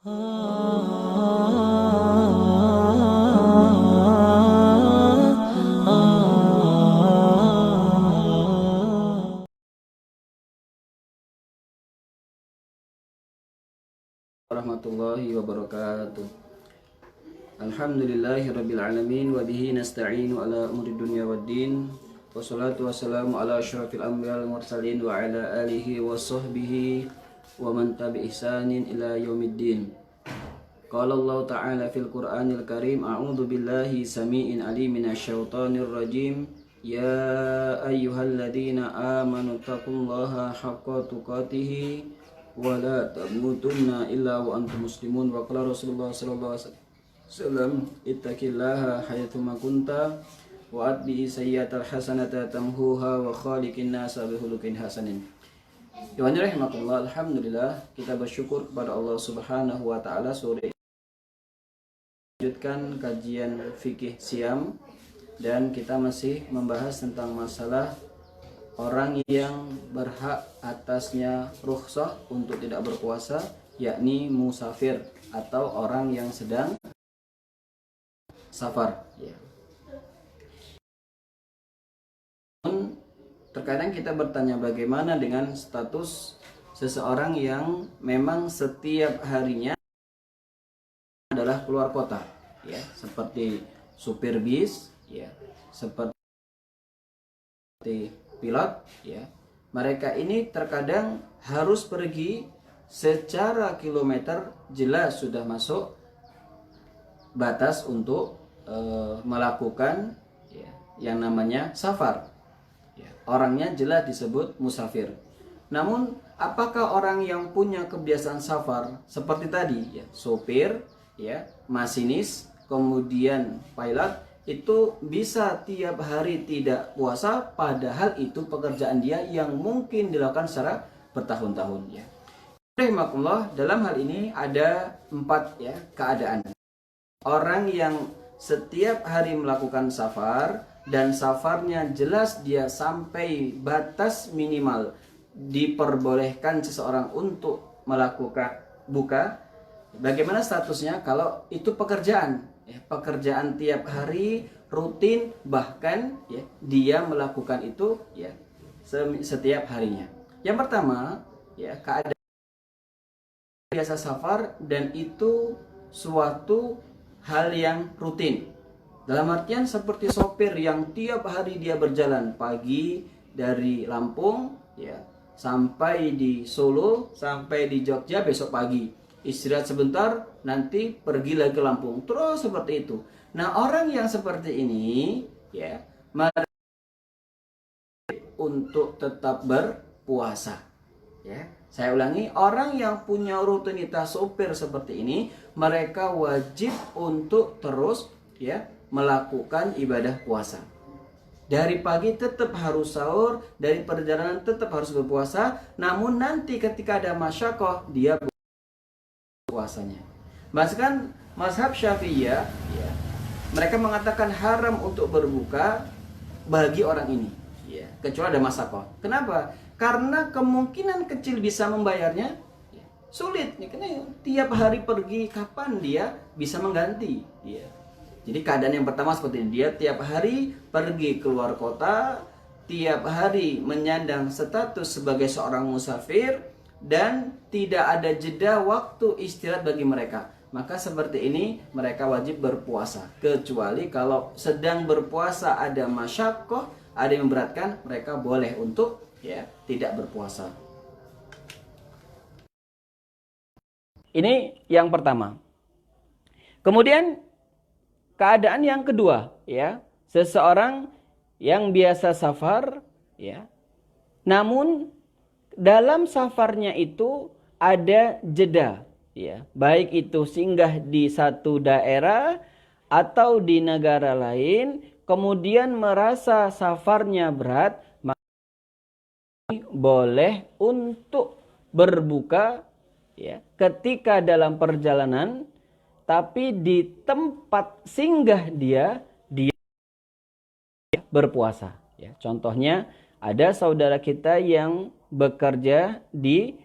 Warahmatullahi wabarakatuh. Alhamdulillahirabbil alamin wa bihi nasta'inu ala umuri dunya waddin. Wassalatu wassalamu ala asyrafil anbiya'i wal mursalin wa ala alihi wa sahbihi wa man tabi ihsanin ila yaumiddin. Qala Allah ta'ala fil Qur'anil Karim, a'udzu billahi samii'in 'aliim minasyaitonir rajim. Ya ayyuhalladzina amanu taqullaha haqqa tuqatih wa la tamutunna illa wa antum muslimun. Wa qala Rasulullah sallallahu alaihi wasallam, ittaqillaha haitsuma kunta wa atbi'i sayyi'atal hasanata tamhuha wa khaliqin nasa bi khuluqin hasanin. Yohani rahimakumullah, alhamdulillah kita bersyukur kepada Allah Subhanahu wa taala. Sore lanjutkan kajian fikih Siam dan kita masih membahas tentang masalah orang yang berhak atasnya rukhsah untuk tidak berpuasa, yakni musafir atau orang yang sedang safar. Terkadang kita bertanya bagaimana dengan status seseorang yang memang setiap harinya adalah keluar kota, ya, seperti supir bis, ya, seperti pilot, ya. Mereka ini terkadang harus pergi secara kilometer, jelas sudah masuk batas untuk melakukan, ya, yang namanya safar. Orangnya jelas disebut musafir. Namun apakah orang yang punya kebiasaan safar seperti tadi, ya, sopir, ya, masinis, kemudian pilot, itu bisa tiap hari tidak puasa, padahal itu pekerjaan dia yang mungkin dilakukan secara bertahun-tahun, ya. Rahimakumullah, dalam hal ini ada 4, ya, keadaan. Orang yang setiap hari melakukan safar dan safarnya jelas dia sampai batas minimal diperbolehkan seseorang untuk melakukan buka. Bagaimana statusnya kalau itu pekerjaan, ya, pekerjaan tiap hari rutin, bahkan, ya, dia melakukan itu, ya, setiap harinya. Yang pertama, ya, keadaan biasa safar dan itu suatu hal yang rutin. Dalam artian seperti sopir yang tiap hari dia berjalan pagi dari Lampung, ya, sampai di Solo, sampai di Jogja, besok pagi istirahat sebentar, nanti pergi lagi ke Lampung, terus seperti itu. Nah, orang yang seperti ini, ya, untuk tetap berpuasa, ya. Saya ulangi, orang yang punya rutinitas sopir seperti ini, mereka wajib untuk terus, ya, melakukan ibadah puasa. Dari pagi tetap harus sahur, dari perjalanan tetap harus berpuasa, namun nanti ketika ada masyakoh, dia puasanya. Bahkan mazhab Syafi'iyah, ya, mereka mengatakan haram untuk berbuka bagi orang ini, ya, kecuali ada masyakoh. Kenapa? Karena kemungkinan kecil bisa membayarnya, ya, sulit, ya, karena tiap hari pergi, kapan dia bisa mengganti, ya. Jadi keadaan yang pertama seperti ini, dia tiap hari pergi keluar kota, tiap hari menyandang status sebagai seorang musafir, dan tidak ada jeda waktu istirahat bagi mereka. Maka seperti ini mereka wajib berpuasa. Kecuali kalau sedang berpuasa ada masyakoh, ada yang memberatkan, mereka boleh untuk, ya, tidak berpuasa. Ini yang pertama. Kemudian keadaan yang kedua, ya, seseorang yang biasa safar, ya, namun dalam safarnya itu ada jeda, ya, baik itu singgah di satu daerah atau di negara lain, kemudian merasa safarnya berat, maka boleh untuk berbuka, ya, ketika dalam perjalanan. Tapi di tempat singgah dia berpuasa, ya. Contohnya ada saudara kita yang bekerja di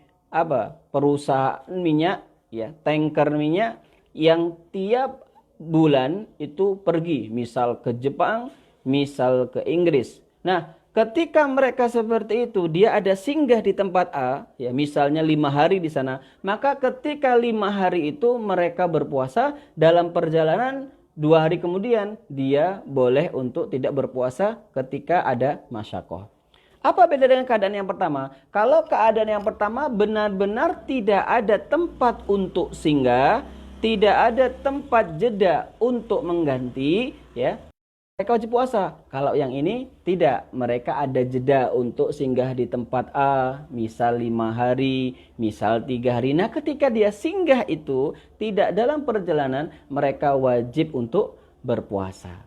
perusahaan minyak ya tanker minyak yang tiap bulan itu pergi, misal ke Jepang, misal ke Inggris. Nah, ketika mereka seperti itu, dia ada singgah di tempat A, ya misalnya 5 hari di sana, maka ketika 5 hari itu mereka berpuasa, dalam perjalanan 2 hari kemudian dia boleh untuk tidak berpuasa ketika ada masyakoh. Apa beda dengan keadaan yang pertama? Kalau keadaan yang pertama benar-benar tidak ada tempat untuk singgah, tidak ada tempat jeda untuk mengganti, ya, mereka wajib puasa. Kalau yang ini tidak, mereka ada jeda untuk singgah di tempat A, misal 5 hari, misal 3 hari. Nah, ketika dia singgah itu tidak dalam perjalanan, mereka wajib untuk berpuasa.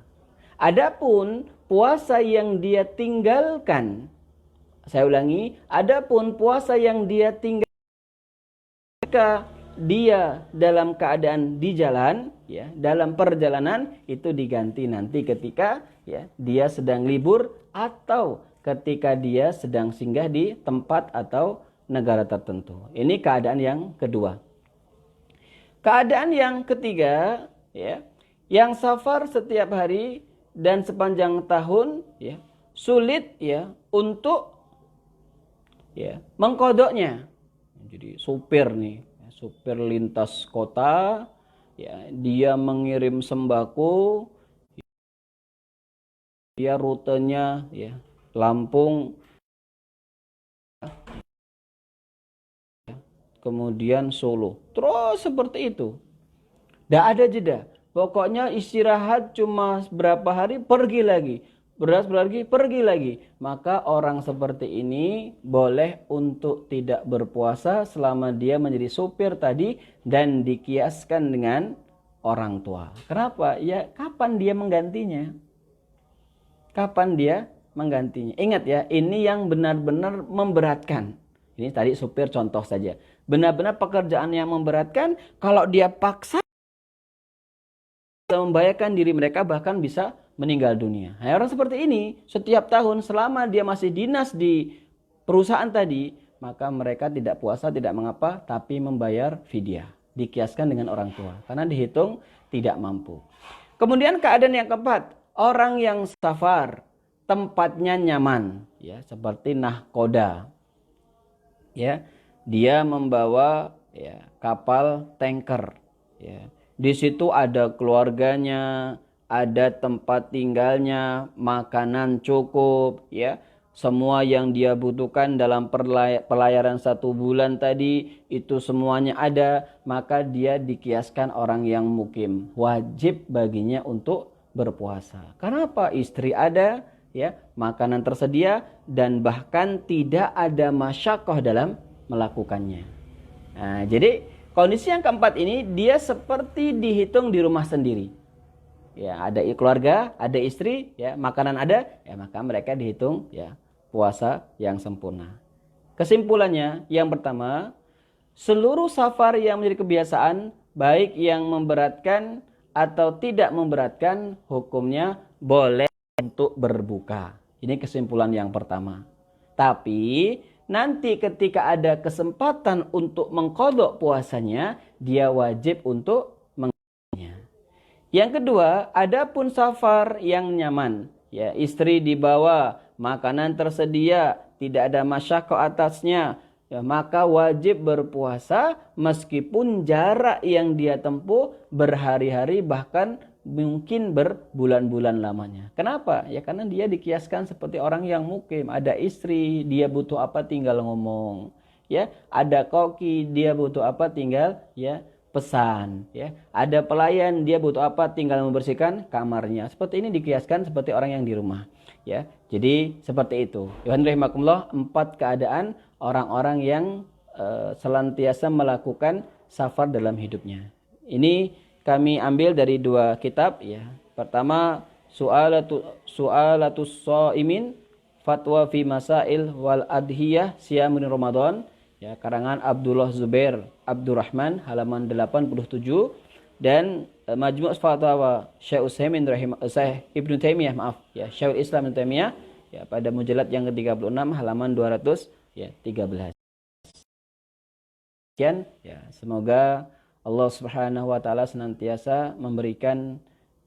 Adapun puasa yang dia tinggalkan, saya ulangi, adapun puasa yang dia tinggalkan ketika dia dalam keadaan di jalan, ya, dalam perjalanan, itu diganti nanti ketika, ya, dia sedang libur atau ketika dia sedang singgah di tempat atau negara tertentu. Ini keadaan yang kedua. Keadaan yang ketiga, ya, yang safar setiap hari dan sepanjang tahun, ya, sulit, ya, untuk, ya, mengkodoknya. Jadi supir nih, supir lintas kota, ya, dia mengirim sembako, dia rutenya, ya, Lampung, kemudian Solo, terus seperti itu. Tidak ada jeda. Pokoknya istirahat cuma berapa hari, pergi lagi. Pergi lagi. Maka orang seperti ini boleh untuk tidak berpuasa selama dia menjadi supir tadi dan dikiaskan dengan orang tua. Kenapa? Ya, kapan dia menggantinya? Kapan dia menggantinya? Ingat ya, ini yang benar-benar memberatkan. Ini tadi supir contoh saja. Benar-benar pekerjaan yang memberatkan, kalau dia paksa bisa membahayakan diri mereka, bahkan bisa meninggal dunia. Nah, orang seperti ini setiap tahun selama dia masih dinas di perusahaan tadi, maka mereka tidak puasa tidak mengapa, tapi membayar fidyah, dikiaskan dengan orang tua karena dihitung tidak mampu. Kemudian keadaan yang keempat, orang yang safar, tempatnya nyaman, ya, seperti nahkoda, ya, dia membawa, ya, kapal tanker, ya. Di situ ada keluarganya, ada tempat tinggalnya, makanan cukup, ya. Semua yang dia butuhkan dalam pelayaran 1 bulan tadi, itu semuanya ada. Maka dia dikiaskan orang yang mukim. Wajib baginya untuk berpuasa. Karena apa? Istri ada, ya, makanan tersedia, dan bahkan tidak ada masyakoh dalam melakukannya. Nah, jadi kondisi yang keempat ini dia seperti dihitung di rumah sendiri. Ya, ada keluarga, ada istri, ya, makanan ada, ya, maka mereka dihitung, ya, puasa yang sempurna. Kesimpulannya, yang pertama, seluruh safar yang menjadi kebiasaan, baik yang memberatkan atau tidak memberatkan, hukumnya boleh untuk berbuka. Ini kesimpulan yang pertama. Tapi nanti ketika ada kesempatan untuk mengqadha puasanya, dia wajib untuk mengqadhanya. Yang kedua, adapun safar yang nyaman, ya, istri dibawa, makanan tersedia, tidak ada masyakah atasnya, ya, maka wajib berpuasa meskipun jarak yang dia tempuh berhari-hari, bahkan mungkin berbulan-bulan lamanya. Kenapa? Ya karena dia dikiaskan seperti orang yang mukim. Ada istri, dia butuh apa tinggal ngomong. Ya, ada koki, dia butuh apa tinggal, ya, pesan. Ya, ada pelayan, dia butuh apa tinggal membersihkan kamarnya. Seperti ini dikiaskan seperti orang yang di rumah. Ya, jadi seperti itu. Yohan rahimakumullah, 4 keadaan orang-orang yang selantiasa melakukan safar dalam hidupnya. Ini kami ambil dari 2 kitab, ya. Pertama, Su'alatus Shaimin, Fatwa fi Masail wal Adhiyah Siyamun Ramadan, ya, karangan Abdullah Zubair Abdurrahman, halaman 87, dan Majmu' Fatawa Syekh Ibnu Taimiyah, maaf, ya, Syekhul Islam Ibnu Taimiyah, ya, pada mujalad yang ke-36 halaman 213. Sekian, ya, semoga Allah Subhanahu wa taala senantiasa memberikan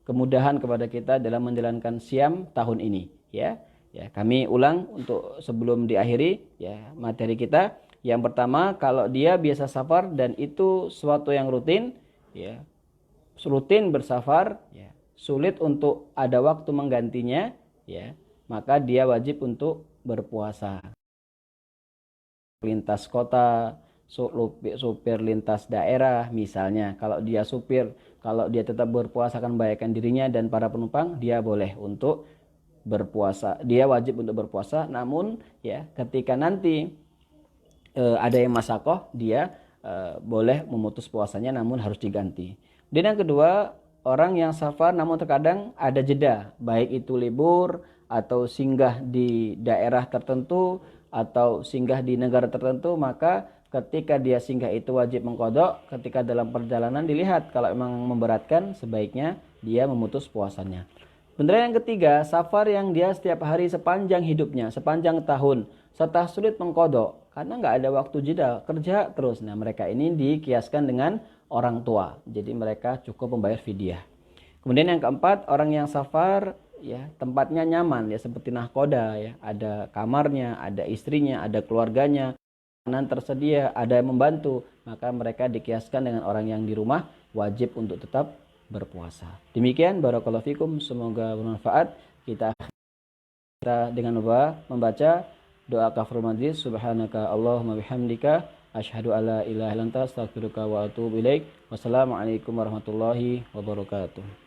kemudahan kepada kita dalam menjalankan siam tahun ini, ya. Ya, kami ulang untuk sebelum diakhiri ya materi kita. Yang pertama, kalau dia biasa safar dan itu suatu yang rutin, ya. Rutin bersafar, ya. Sulit untuk ada waktu menggantinya, ya. Maka dia wajib untuk berpuasa. Lintas kota, supir lintas daerah misalnya, kalau dia supir, kalau dia tetap berpuasa akan membahayakan dirinya dan para penumpang, dia boleh untuk berpuasa, dia wajib untuk berpuasa. Namun ya ketika nanti ada yang masakoh, dia boleh memutus puasanya namun harus diganti. Dan yang kedua, orang yang safar namun terkadang ada jeda, baik itu libur atau singgah di daerah tertentu atau singgah di negara tertentu, maka ketika dia singgah itu wajib mengkodok. Ketika dalam perjalanan dilihat kalau memang memberatkan, sebaiknya dia memutus puasanya. Kemudian yang ketiga, safar yang dia setiap hari sepanjang hidupnya, sepanjang tahun, serta sulit mengkodok karena nggak ada waktu jeda, kerja terus. Nah, mereka ini dikiaskan dengan orang tua, jadi mereka cukup membayar fidyah. Kemudian yang keempat, orang yang safar ya tempatnya nyaman ya seperti nahkoda ya, ada kamarnya, ada istrinya, ada keluarganya, makanan tersedia, ada yang membantu, maka mereka dikiaskan dengan orang yang di rumah wajib untuk tetap berpuasa. Demikian, barakallahu fikum, semoga bermanfaat. Kita dengan membaca doa kafaratul majlis. Subhanaka Allahumma bihamdika asyhadu alla ilaha illa anta astaghfiruka wa atubu ilaik. Wassalamualaikum warahmatullahi wabarakatuh.